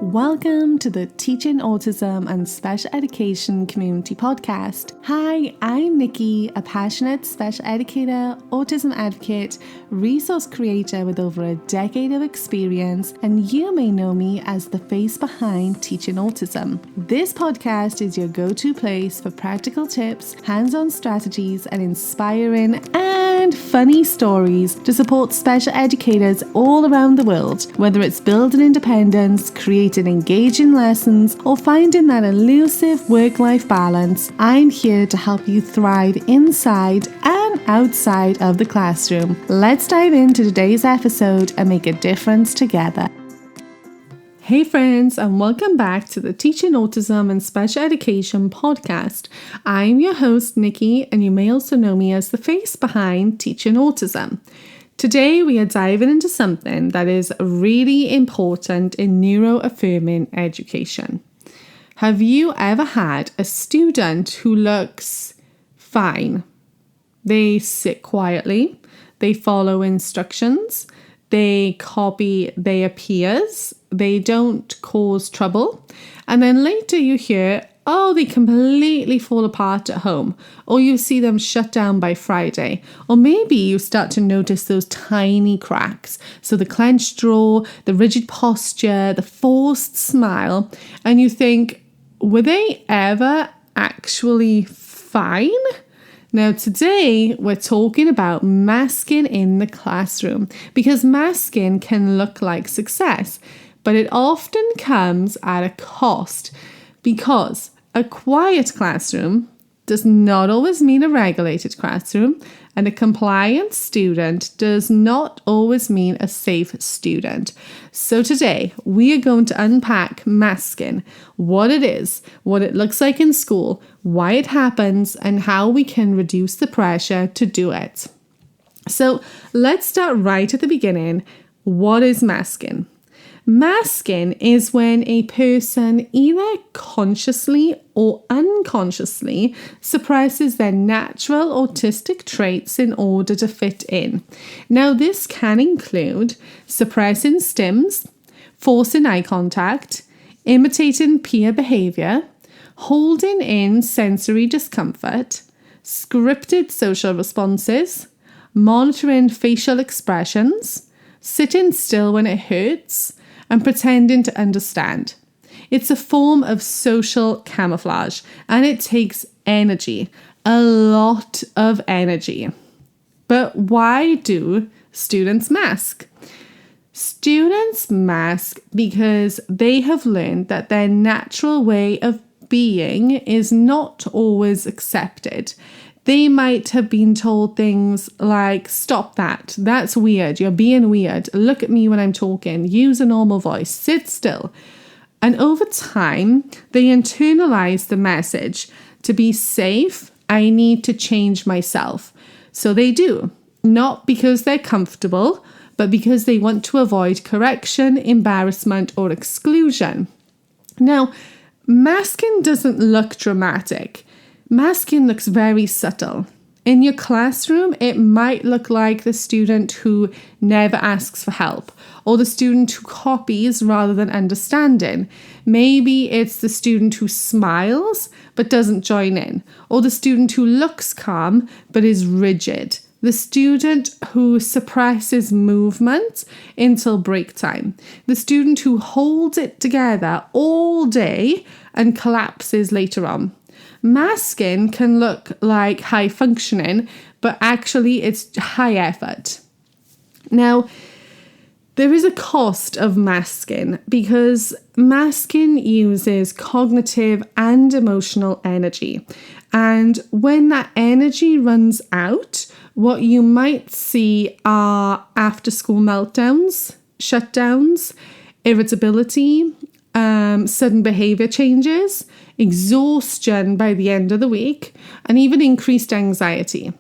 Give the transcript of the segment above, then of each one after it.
Welcome to the Teaching Autism and Special Education Community Podcast. Hi, I'm Nikki, a passionate special educator, autism advocate, resource creator with over a decade of experience, and you may know me as the face behind Teaching Autism. This podcast is your go-to place for practical tips, hands-on strategies, and inspiring and funny stories to support special educators all around the world, whether it's building independence, creating engaging lessons, or finding that elusive work-life balance. I'm here to help you thrive inside and outside of the classroom. Let's dive into today's episode and make a difference together. Hey friends, and welcome back to the Teaching Autism and Special Education podcast. I'm your host, Nikki, and you may also know me as the face behind Teaching Autism. Today, we are diving into something that is really important in neuroaffirming education. Have you ever had a student who looks fine? They sit quietly, they follow instructions, they copy their peers, they don't cause trouble, and then later you hear, they completely fall apart at home, or you see them shut down by Friday, or maybe you start to notice those tiny cracks, so the clenched jaw, the rigid posture, the forced smile, and you think, were they ever actually fine? Now today we're talking about masking in the classroom, because masking can look like success, but it often comes at a cost, because a quiet classroom does not always mean a regulated classroom, and a compliant student does not always mean a safe student. So today we are going to unpack masking, what it is, what it looks like in school, why it happens, and how we can reduce the pressure to do it. So let's start right at the beginning. What is masking? Masking is when a person either consciously or unconsciously suppresses their natural autistic traits in order to fit in. Now, this can include suppressing stims, forcing eye contact, imitating peer behavior, holding in sensory discomfort, scripted social responses, monitoring facial expressions, sitting still when it hurts, and pretending to understand. It's a form of social camouflage, and it takes energy, a lot of energy. But why do students mask? Students mask because they have learned that their natural way of being is not always accepted. They might have been told things like, stop that, that's weird, you're being weird, look at me when I'm talking, use a normal voice, sit still. And over time, they internalize the message, to be safe, I need to change myself. So they do, not because they're comfortable, but because they want to avoid correction, embarrassment, or exclusion. Now, masking doesn't look dramatic. Masking looks very subtle. In your classroom, it might look like the student who never asks for help, or the student who copies rather than understanding. Maybe it's the student who smiles but doesn't join in, or the student who looks calm but is rigid. The student who suppresses movement until break time. The student who holds it together all day and collapses later on. Masking can look like high functioning, but actually it's high effort. Now, there is a cost of masking because masking uses cognitive and emotional energy. And when that energy runs out, what you might see are after-school meltdowns, shutdowns, irritability, sudden behavior changes, exhaustion by the end of the week, and even increased anxiety.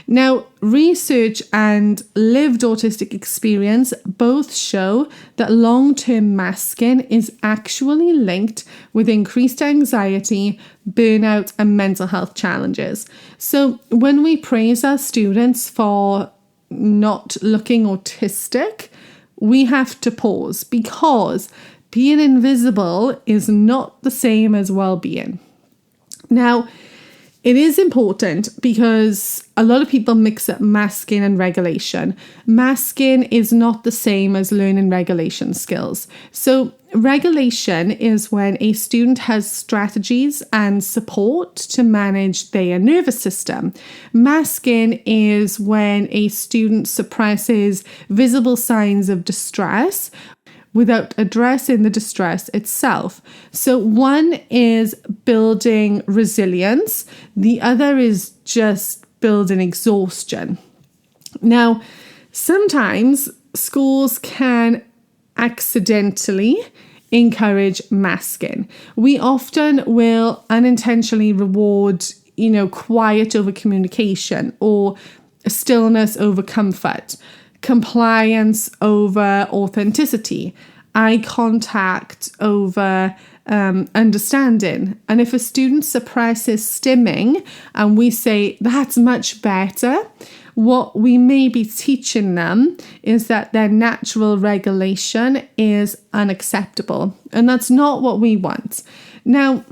Now, research and lived autistic experience both show that long-term masking is actually linked with increased anxiety, burnout, and mental health challenges. So when we praise our students for not looking autistic, we have to pause, because being invisible is not the same as well-being. Now, it is important because a lot of people mix up masking and regulation. Masking is not the same as learning regulation skills. So regulation is when a student has strategies and support to manage their nervous system. Masking is when a student suppresses visible signs of distress without addressing the distress itself. So one is building resilience, the other is just building exhaustion. Now, sometimes schools can accidentally encourage masking. We often will unintentionally reward, quiet over communication, or stillness over comfort, compliance over authenticity, eye contact over understanding. And if a student suppresses stimming and we say that's much better, what we may be teaching them is that their natural regulation is unacceptable. And that's not what we want. Now,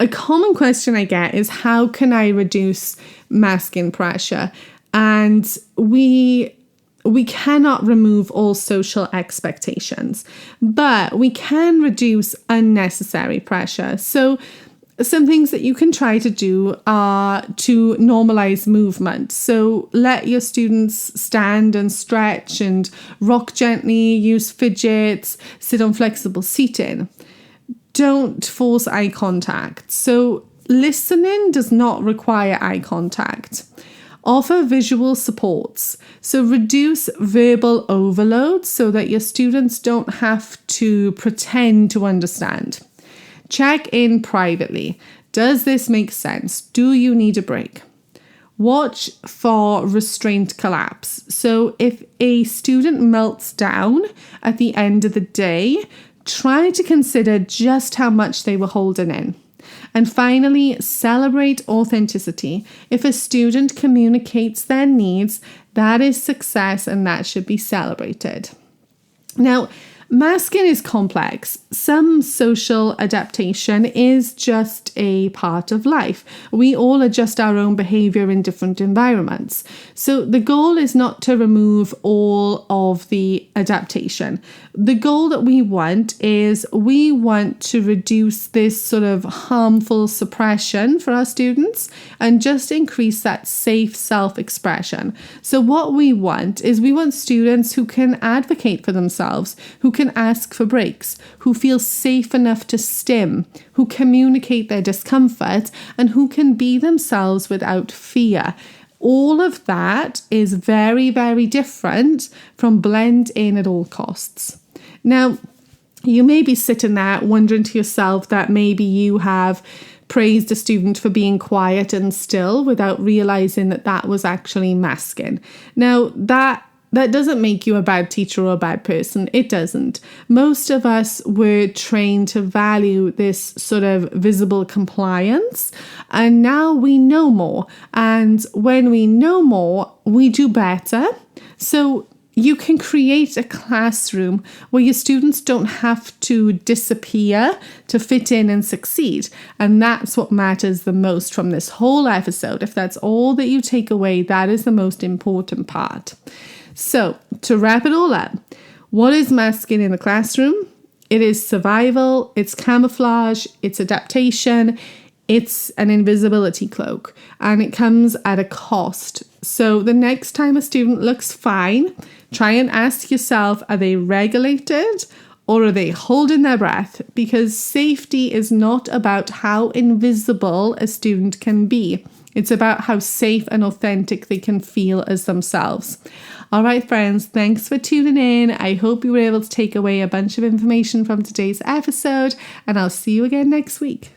a common question I get is, how can I reduce masking pressure? And we cannot remove all social expectations, but we can reduce unnecessary pressure. So some things that you can try to do are to normalize movement. So let your students stand and stretch and rock gently, use fidgets, sit on flexible seating. Don't force eye contact. So listening does not require eye contact. Offer visual supports. So reduce verbal overload so that your students don't have to pretend to understand. Check in privately. Does this make sense? Do you need a break? Watch for restraint collapse. So if a student melts down at the end of the day, try to consider just how much they were holding in. And finally, celebrate authenticity. If a student communicates their needs, that is success and that should be celebrated. Now, masking is complex. Some social adaptation is just a part of life. We all adjust our own behavior in different environments. So the goal is not to remove all of the adaptation. The goal that we want to reduce this sort of harmful suppression for our students and just increase that safe self-expression. So what we want students who can advocate for themselves, who can ask for breaks, who feel safe enough to stim, who communicate their discomfort, and who can be themselves without fear. All of that is very, very different from blend in at all costs. Now, you may be sitting there wondering to yourself that maybe you have praised a student for being quiet and still without realizing that that was actually masking. Now, that doesn't make you a bad teacher or a bad person. It doesn't. Most of us were trained to value this sort of visible compliance, and now we know more. And when we know more, we do better. So you can create a classroom where your students don't have to disappear to fit in and succeed. And that's what matters the most from this whole episode. If that's all that you take away, that is the most important part. So to wrap it all up, what is masking in the classroom? It is survival, it's camouflage, it's adaptation, it's an invisibility cloak, and it comes at a cost. So the next time a student looks fine, try and ask yourself, are they regulated or are they holding their breath? Because safety is not about how invisible a student can be. It's about how safe and authentic they can feel as themselves. All right, friends, thanks for tuning in. I hope you were able to take away a bunch of information from today's episode, and I'll see you again next week.